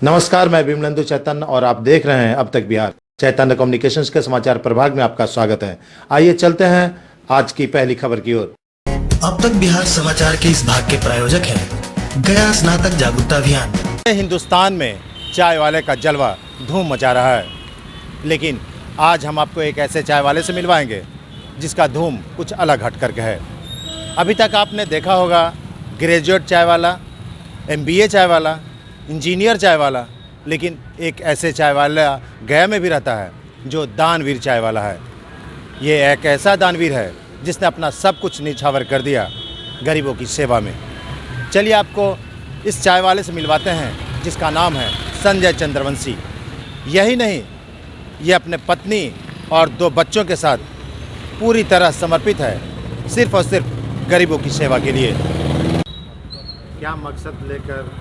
नमस्कार, मैं विमलेंदु चैतन्य और आप देख रहे हैं अब तक बिहार। चैतन्य कम्युनिकेशंस के समाचार प्रभाग में आपका स्वागत है। आइए चलते हैं आज की पहली खबर की ओर। अब तक बिहार समाचार के इस भाग के प्रायोजक हैं गया स्नातक जागरूकता अभियान। हिंदुस्तान में चाय वाले का जलवा धूम मचा रहा है, लेकिन आज हम आपको एक ऐसे चाय वाले से मिलवाएंगे जिसका धूम कुछ अलग हट करके है। अभी तक आपने देखा होगा ग्रेजुएट चाय वाला, MBA चाय वाला, इंजीनियर चाय वाला, लेकिन एक ऐसे चाय वाला गया में भी रहता है जो दानवीर चाय वाला है। ये एक ऐसा दानवीर है जिसने अपना सब कुछ निछावर कर दिया गरीबों की सेवा में। चलिए आपको इस चाय वाले से मिलवाते हैं जिसका नाम है संजय चंद्रवंशी। यही नहीं, ये अपने पत्नी और 2 बच्चों के साथ पूरी तरह समर्पित है सिर्फ और सिर्फ गरीबों की सेवा के लिए। क्या मकसद लेकर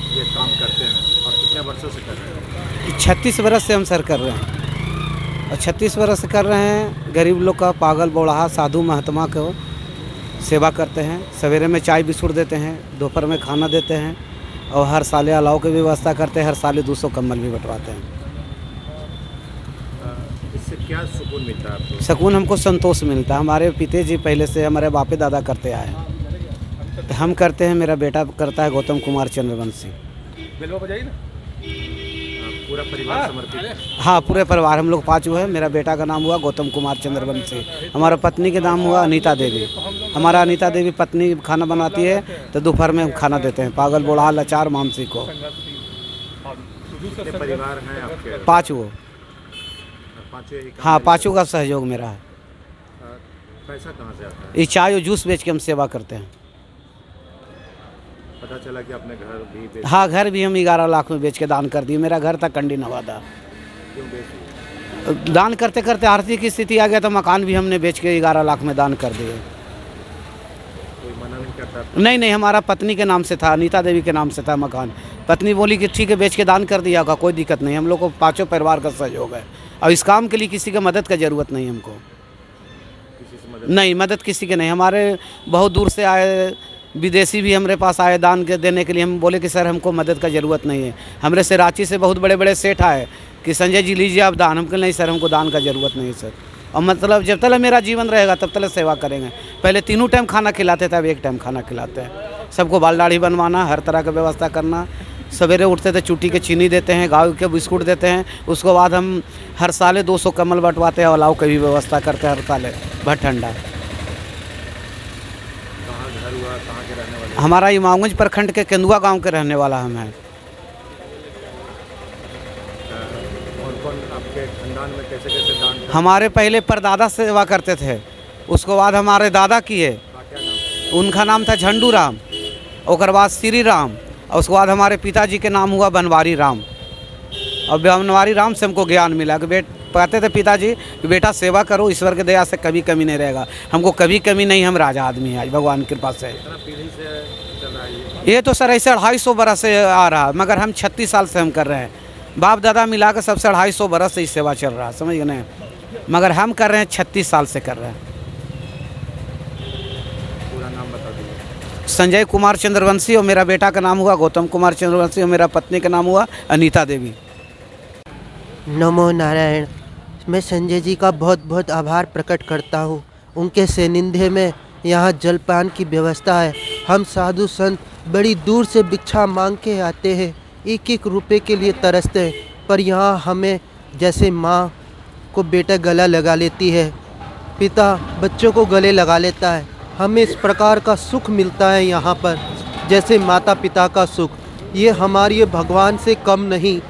ये काम करते हैं और कितने वर्षों से कर रहे हैं? 36 बरस से हम सर कर रहे हैं और 36 बरस से कर रहे हैं। गरीब लोग का, पागल बौड़हा, साधु महात्मा को सेवा करते हैं। सवेरे में चाय बिस्कुट देते हैं, दोपहर में खाना देते हैं और हर साल अलाव की व्यवस्था करते हैं। हर साल 200 कंबल भी बंटवाते हैं। इससे क्या सुकून मिलता है आपको? सुकून हमको संतोष मिलता है। हमारे पिताजी पहले से हमारे बापे दादा करते आए हैं, तो हम करते हैं। मेरा बेटा करता है, गौतम कुमार चंद्रवंशी। पूरा परिवार समर्पित है? हाँ, पूरे परिवार हम लोग 5 है। मेरा बेटा का नाम हुआ गौतम कुमार चंद्रवंशी। हमारा पत्नी के नाम हुआ अनीता देवी। हमारा अनीता देवी पत्नी खाना बनाती है तो दोपहर में हम खाना देते हैं पागल बूढ़ा लाचार मानसी को। कितने परिवार हैं आपके? 5 वो। हाँ, 5 का सहयोग मेरा है। पैसा कहाँ से आता है? ये चाय और जूस बेच के हम सेवा करते हैं। पता चला कि अपने घर भी हाँ, घर भी हम 11 लाख में बेच के दान कर दिए। मेरा घर था कंडी नवादा। क्यों बेच? दान करते करते आर्थिक स्थिति आ गया तो मकान भी हमने बेच के 11 लाख में दान कर दिए। कोई मना नहीं करता? नहीं, हमारा पत्नी के नाम से था, अनीता देवी के नाम से था मकान। पत्नी बोली कि ठीक है, बेच के दान कर दिया होगा, कोई दिक्कत नहीं। हम लोग को 5 परिवार का सहयोग है और इस काम के लिए किसी का मदद का ज़रूरत नहीं हमको। किसी से मदद नहीं, मदद किसी के नहीं। हमारे बहुत दूर से आए विदेशी भी हमारे पास आए दान के देने के लिए। हम बोले कि सर हमको मदद का ज़रूरत नहीं है। हमरे से रांची से बहुत बड़े बड़े सेठ आए कि संजय जी लीजिए आप दान। हमको नहीं सर, हमको दान का ज़रूरत नहीं है सर। और मतलब जब तक मेरा जीवन रहेगा तब तक सेवा करेंगे। पहले 3 टाइम खाना खिलाते थे, अब 1 टाइम खाना खिलाते हैं। सबको बाल दाढ़ी बनवाना, हर तरह का व्यवस्था करना। सवेरे उठते थे चुटी के चीनी देते हैं, गाँव के बिस्कुट देते हैं। उसके बाद हम हर साल 200 कमल बंटवाते हैं और अलाव की भी व्यवस्था करते हैं हर साल भर ठंडा। कहाँ के रहने वाले? हमारा इमामगंज प्रखंड के केंदुआ गांव के रहने वाला हम हैं। कौन आपके खानदान में कैसे कैसे दान? हमारे पहले परदादा सेवा करते थे, उसके बाद हमारे दादा किए। क्या नाम? उनका नाम था झंडू राम, उसके बाद श्री राम, और उसके बाद हमारे पिताजी के नाम हुआ बनवारी राम। और बनवारी राम से हमको ज्ञान मिला कि कहते थे पिताजी कि बेटा सेवा करो, ईश्वर की दया से कभी कमी नहीं रहेगा। हमको कभी कमी नहीं, हम राजा आदमी हैं आज भगवान की कृपा से। पीढ़ी से चल रहा है ये तो सर ऐसे 250 बरस से आ रहा है, मगर हम 36 साल से हम कर रहे हैं। बाप दादा मिला कर सबसे 250 बरस से ही सेवा चल रहा है, समझ गए, मगर हम कर रहे हैं 36 साल से कर रहे हैं। पूरा नाम बता दीजिए। संजय कुमार चंद्रवंशी और मेरा बेटा का नाम हुआ गौतम कुमार चंद्रवंशी और मेरा पत्नी का नाम हुआ अनीता देवी। नमो नारायण। मैं संजय जी का बहुत बहुत आभार प्रकट करता हूँ। उनके सानिध्य में यहाँ जलपान की व्यवस्था है। हम साधु संत बड़ी दूर से भिक्षा मांग के आते हैं, 1-1 रुपये के लिए तरसते हैं, पर यहाँ हमें जैसे माँ को बेटा गला लगा लेती है, पिता बच्चों को गले लगा लेता है, हमें इस प्रकार का सुख मिलता है यहाँ पर जैसे माता पिता का सुख। ये हमारी भगवान से कम नहीं।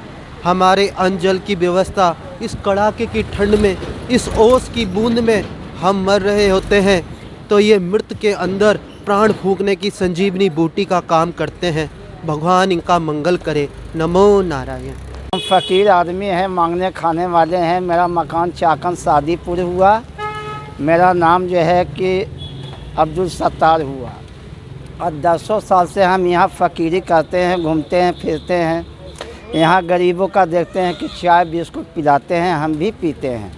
हमारे अन्न जल की व्यवस्था, इस कड़ाके की ठंड में, इस ओस की बूंद में हम मर रहे होते हैं, तो ये मृत के अंदर प्राण फूंकने की संजीवनी बूटी का काम करते हैं। भगवान इनका मंगल करे। नमो नारायण। हम फ़कीर आदमी हैं, मांगने खाने वाले हैं। मेरा मकान चाकन शादीपुर हुआ। मेरा नाम जो है कि अब्दुल सत्तार हुआ और 10 साल से हम यहाँ फ़कीरी करते हैं, घूमते हैं, फिरते हैं। यहाँ गरीबों का देखते हैं कि चाय बिस्कुट पिलाते हैं, हम भी पीते हैं।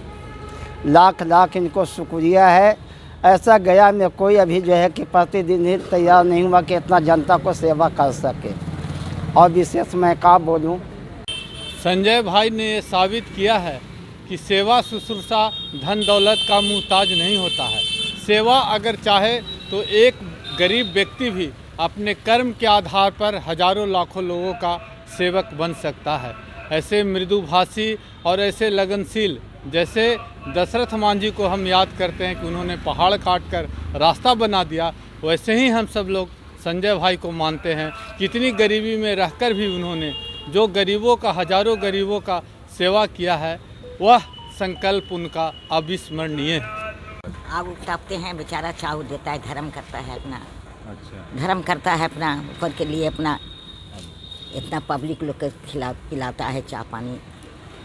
लाख लाख इनको शुक्रिया है। ऐसा गया में कोई अभी जो है कि प्रतिदिन ही तैयार नहीं हुआ कि इतना जनता को सेवा कर सके। और विशेष मैं क्या बोलूँ, संजय भाई ने ये साबित किया है कि सेवा शुश्रूषा धन दौलत का मुहताज नहीं होता है। सेवा अगर चाहे तो एक गरीब व्यक्ति भी अपने कर्म के आधार पर हजारों लाखों लोगों का सेवक बन सकता है। ऐसे मृदुभाषी और ऐसे लगनशील जैसे दशरथ मांझी को हम याद करते हैं कि उन्होंने पहाड़ काट कर रास्ता बना दिया, वैसे ही हम सब लोग संजय भाई को मानते हैं। कितनी गरीबी में रहकर भी उन्होंने जो गरीबों का, हजारों गरीबों का सेवा किया है, वह संकल्प उनका अविस्मरणीय है। आग उठाते हैं, बेचारा चाव देता है, धर्म करता है अपना। अच्छा, धर्म करता है अपना, ऊपर के लिए अपना इतना पब्लिक लोग के खिला पिलाता है चाय पानी।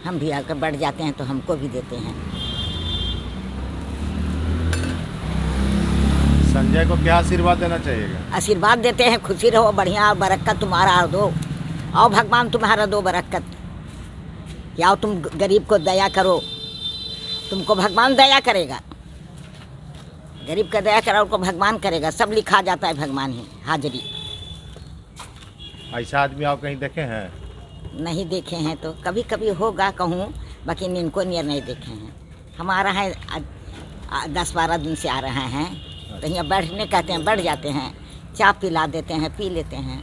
हम भी आकर बढ़ जाते हैं तो हमको भी देते हैं। संजय को क्या आशीर्वाद देना चाहिएगा? आशीर्वाद देते हैं, खुशी रहो, बढ़िया बरकत तुम्हारा दो, आओ भगवान तुम्हारा दो बरकत। या तुम गरीब को दया करो, तुमको भगवान दया करेगा। गरीब का दया करो, उनको भगवान करेगा। सब लिखा जाता है भगवान ही, हाजिरी। ऐसा आदमी आप कहीं देखे हैं? नहीं देखे हैं तो कभी कभी होगा कहूँ, बाकी इनको नियर नहीं देखे हैं। हमारा है 10-12 दिन से आ रहे हैं, तो यहाँ बैठने कहते हैं, बैठ जाते हैं, चाय पिला देते हैं, पी लेते हैं।